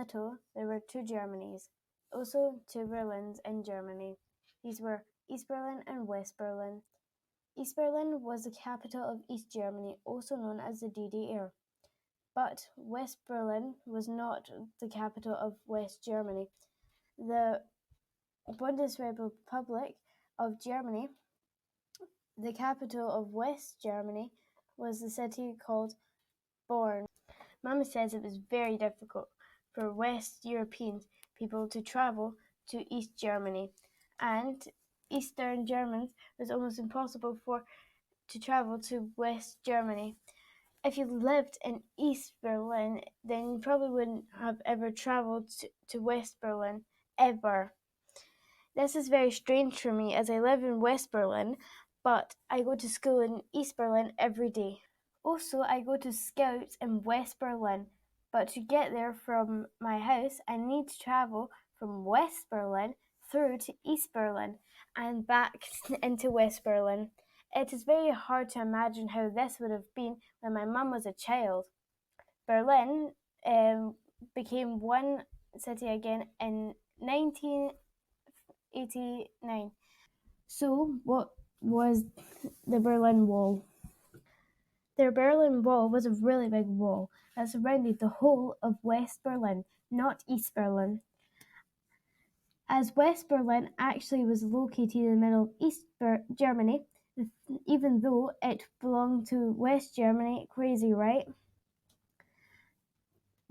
capital, there were two Germanys, also two Berlins in Germany. These were East Berlin and West Berlin. East Berlin was the capital of East Germany, also known as the DDR. But West Berlin was not the capital of West Germany. The Bundesrepublik of Germany, the capital of West Germany, was the city called Bonn. Mama says it was very difficult for West European people to travel to East Germany, and Eastern Germans was almost impossible to travel to West Germany. If you lived in East Berlin, then you probably wouldn't have ever traveled to West Berlin, ever. This is very strange for me as I live in West Berlin, but I go to school in East Berlin every day. Also, I go to Scouts in West Berlin, but to get there from my house, I need to travel from West Berlin through to East Berlin and back into West Berlin. It is very hard to imagine how this would have been when my mum was a child. Berlin became one city again in 1989. So, what was the Berlin Wall? The Berlin Wall was a really big wall that surrounded the whole of West Berlin, not East Berlin. As West Berlin actually was located in the middle of East Germany, even though it belonged to West Germany. Crazy, right?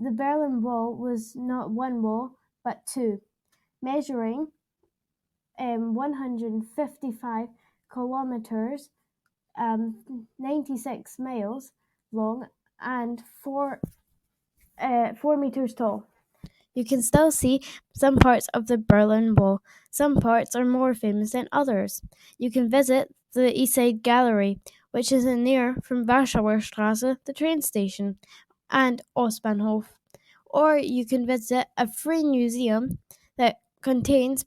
The Berlin Wall was not one wall, but two, measuring 155 kilometers, 96 miles long, and 4 meters tall. You can still see some parts of the Berlin Wall. Some parts are more famous than others. You can visit the East Side Gallery, which is near from Warschauer Straße, the train station, and Ostbahnhof. Or you can visit a free museum that contains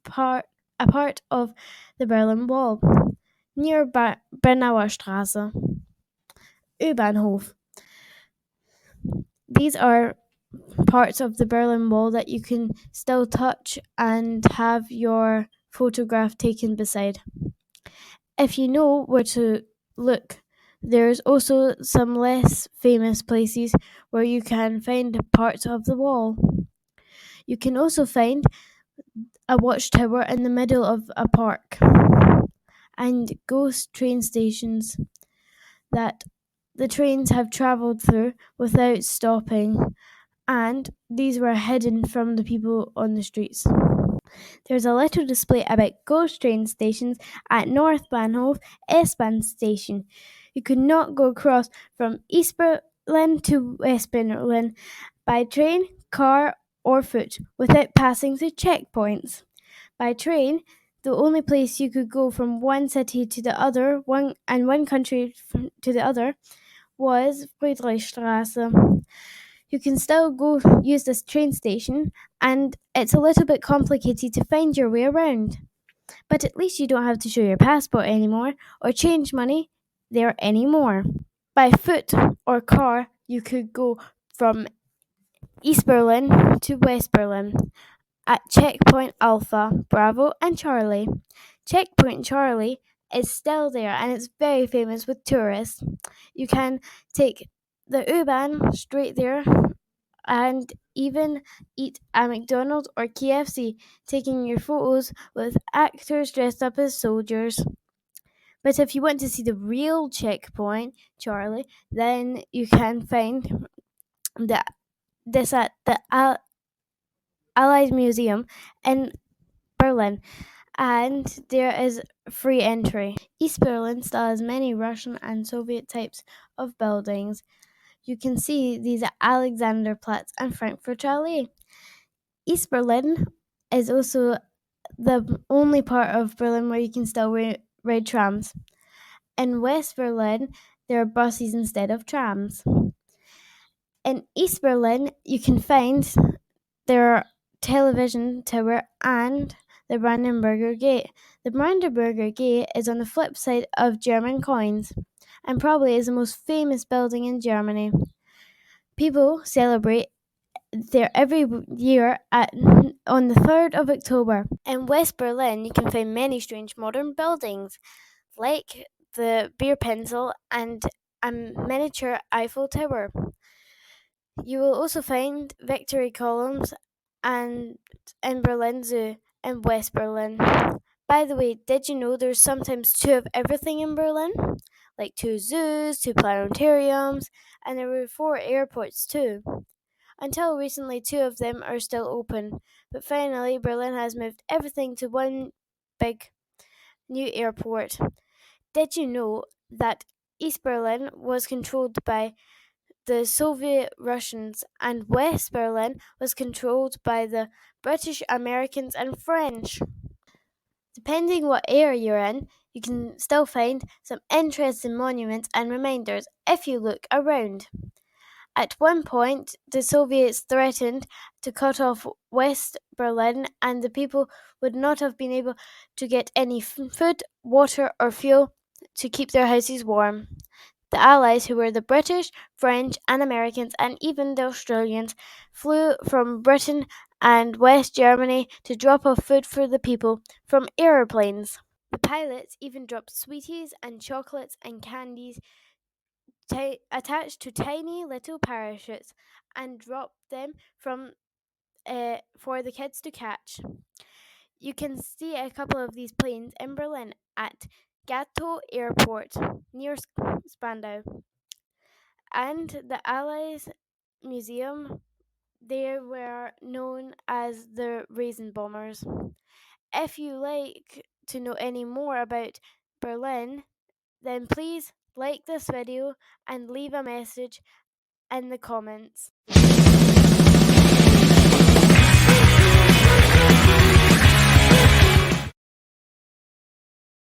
a part of the Berlin Wall near Bernauer Straße, U-Bahnhof. These are parts of the Berlin Wall that you can still touch and have your photograph taken beside. If you know where to look, there's also some less famous places where you can find parts of the wall. You can also find a watchtower in the middle of a park and ghost train stations that the trains have travelled through without stopping, and these were hidden from the people on the streets. There's a little display about ghost train stations at North Bahnhof S-Bahn station. You could not go across from East Berlin to West Berlin by train, car, or foot without passing through checkpoints. By train, the only place you could go from one city to the other, one country to the other, was Friedrichstraße. You can still go use this train station, and it's a little bit complicated to find your way around. But at least you don't have to show your passport anymore or change money there anymore. By foot or car, you could go from East Berlin to West Berlin at Checkpoint Alpha, Bravo, and Charlie. Checkpoint Charlie is still there, and it's very famous with tourists. You can take the U-Bahn straight there and even eat at McDonald's or KFC, taking your photos with actors dressed up as soldiers. But if you want to see the real Checkpoint Charlie, then you can find this at the Allied Museum in Berlin, and there is free entry. East Berlin still has many Russian and Soviet types of buildings. You can see these at Alexanderplatz and Frankfurt Allee. East Berlin is also the only part of Berlin where you can still ride trams. In West Berlin, there are buses instead of trams. In East Berlin, you can find their television tower and the Brandenburger Gate. The Brandenburger Gate is on the flip side of German coins and probably is the most famous building in Germany. People celebrate there every year on the 3rd of October. In West Berlin, you can find many strange modern buildings, like the beer pencil and a miniature Eiffel Tower. You will also find Victory columns and in Berlin Zoo in West Berlin. By the way, did you know there's sometimes two of everything in Berlin? Like two zoos, two planetariums, and there were four airports too. Until recently, two of them are still open, but finally, Berlin has moved everything to one big new airport. Did you know that East Berlin was controlled by the Soviet Russians and West Berlin was controlled by the British, Americans, and French? Depending what area you're in, you can still find some interesting monuments and reminders if you look around. At one point, the Soviets threatened to cut off West Berlin, and the people would not have been able to get any food, water, or fuel to keep their houses warm. The Allies, who were the British, French, and Americans, and even the Australians, flew from Britain and West Germany to drop off food for the people from aeroplanes. The pilots even dropped sweeties and chocolates and candies attached to tiny little parachutes and dropped them for the kids to catch. You can see a couple of these planes in Berlin at Gatow Airport near Spandau and the Allies Museum. They were known as the Raisin Bombers. If you like to know any more about Berlin, then please like this video and leave a message in the comments.